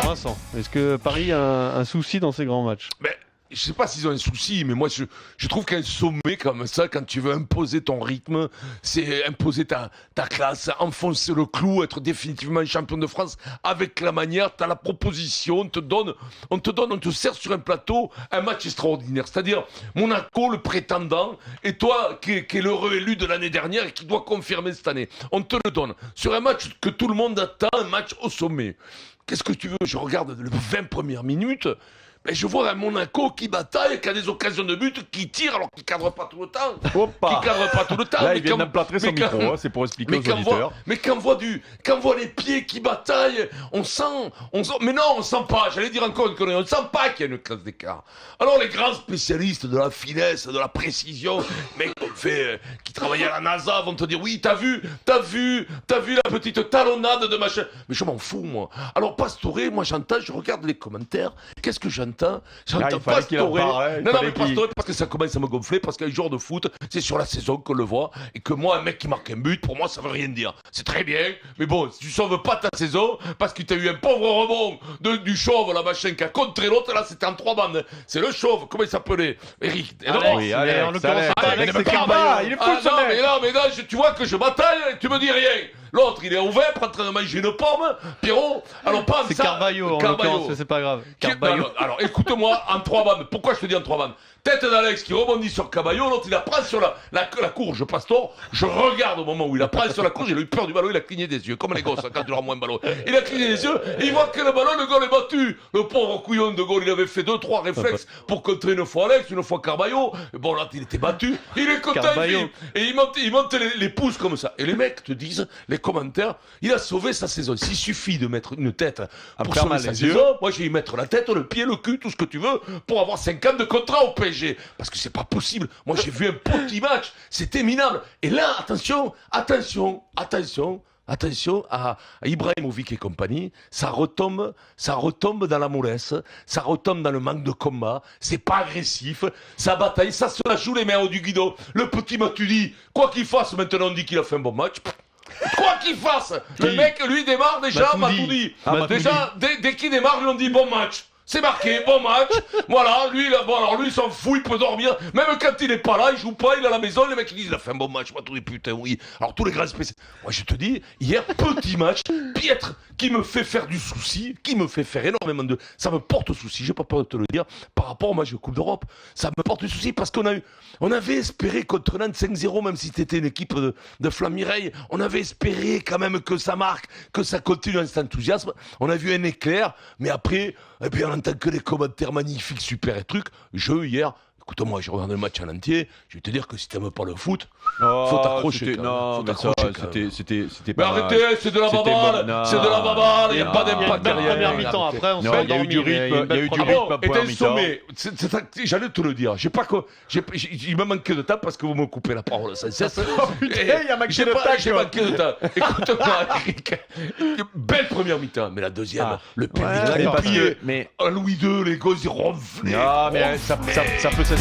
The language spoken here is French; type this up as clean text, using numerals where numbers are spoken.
Vincent, est-ce que Paris a un souci dans ces grands matchs? Je sais pas s'ils ont un souci, mais moi je trouve qu'un sommet comme ça, quand tu veux imposer ton rythme, c'est imposer ta classe, enfoncer le clou, être définitivement champion de France avec la manière, t'as la proposition, on te sert sur un plateau un match extraordinaire. C'est-à-dire Monaco, le prétendant, et toi qui est l'heureux élu de l'année dernière et qui doit confirmer cette année. On te le donne. Sur un match que tout le monde attend, un match au sommet. Qu'est-ce que tu veux? Je regarde les 20 premières minutes. Je vois un Monaco qui bataille, qui a des occasions de but, qui tire alors qu'il ne cadre pas tout le temps. Opa. Qui cadre pas tout le temps. Là, il vient d'emplâtrer son micro, c'est pour expliquer aux auditeurs. Mais quand on voit les pieds qui bataillent, on sent, mais non, on sent pas, j'allais dire encore une connerie, on sent pas qu'il y a une classe d'écart. Alors les grands spécialistes de la finesse, de la précision, mecs qui travaillent à la NASA vont te dire, oui, t'as vu la petite talonnade de machin. Mais je m'en fous, moi. Alors Pastore, moi j'entends, je regarde les commentaires, qu'est-ce que j'entends Pastore. Non, mais Pastore, parce que ça commence à me gonfler, parce qu'un joueur de foot, c'est sur la saison qu'on le voit, et que moi, un mec qui marque un but, pour moi, ça veut rien dire. C'est très bien, mais bon, si tu sauves pas ta saison, parce que t'as eu un pauvre rebond du chauve, la machin, qui a contré l'autre, là, c'était en 3 bandes. C'est le chauve, comment il s'appelait? Eric. Oui, Alex, en l'occurrence, Alex, c'est Carvalho. il est fou ce mec. Mais là, tu vois que je bataille, et tu me dis rien. L'autre, il est ouvert, en train de manger une pomme. Pierrot, alors pas C'est ça. Carvalho, en l'occurrence, c'est pas grave. Carvalho. Alors, écoute-moi, en 3 bandes. Pourquoi je te dis en 3 bandes? Tête d'Alex qui rebondit sur Caballo, l'autre il la prend sur la courge Pastor. Je regarde au moment où il la prend sur la courge, il a eu peur du ballon, il a cligné des yeux, comme les gosses quand tu leur moins un ballon. Il a cligné des yeux et il voit que le ballon, le goal est battu. Le pauvre couillon de goal, il avait fait 2-3 réflexes pour contrer une fois Alex, une fois Carballo. Bon là, il était battu, il est content et il monte les pouces comme ça. Et les mecs te disent, les commentaires, il a sauvé sa saison. S'il suffit de mettre une tête pour sauver sa saison, moi je vais y mettre la tête, le pied, le cul, tout ce que tu veux, pour avoir 5 ans de contrat au PSG. Parce que c'est pas possible. Moi, j'ai vu un petit match. C'était minable. Et là, attention à Ibrahimovic et compagnie. Ça retombe dans la mollesse. Ça retombe dans le manque de combat. C'est pas agressif. Ça bataille. Ça se la joue les mains au du guidon. Le petit Matuidi, quoi qu'il fasse, maintenant on dit qu'il a fait un bon match. Quoi qu'il fasse, le mec, lui, démarre déjà, Matuidi. Déjà, dès qu'il démarre, lui, on dit bon match. C'est marqué, bon match. Voilà, lui, là, bon, alors lui, il s'en fout, il peut dormir. Même quand il est pas là, il joue pas, il est à la maison. Les mecs, ils disent, il a fait un bon match. Moi, tous les putains, oui. Alors, tous les grands spécialistes. Moi, je te dis, hier, petit match, piètre, qui me fait faire du souci, qui me fait faire énormément de. Ça me porte souci, j'ai pas peur de te le dire, par rapport au match de Coupe d'Europe. Ça me porte du souci parce qu'on avait espéré contre Nantes 5-0, même si c'était une équipe de Flamme-Mireille. On avait espéré quand même que ça marque, que ça continue cet enthousiasme. On a vu un éclair, mais après, eh bien, en tant que des commentaires magnifiques, super et trucs, hier, écoute-moi, j'ai regardé le match en entier, je vais te dire que si t'aimes pas le foot, faut t'accrocher. Non, mais ça, c'était pas. Mais arrêtez, c'est de la baballe, c'est de la baballe, il n'y a pas d'impact derrière. Première mi-temps, après, on se il y a eu du rythme, et t'es sommé, j'allais te le dire, il me manquait de temps parce que vous me coupez la parole sans cesse. Il a manqué de temps. J'ai manqué de temps. Écoute-moi, Eric, belle première mi-temps, mais la deuxième, le pénible, mais Louis II, les gosses, ils ronflaient. Non, mais ça peut s'expliquer.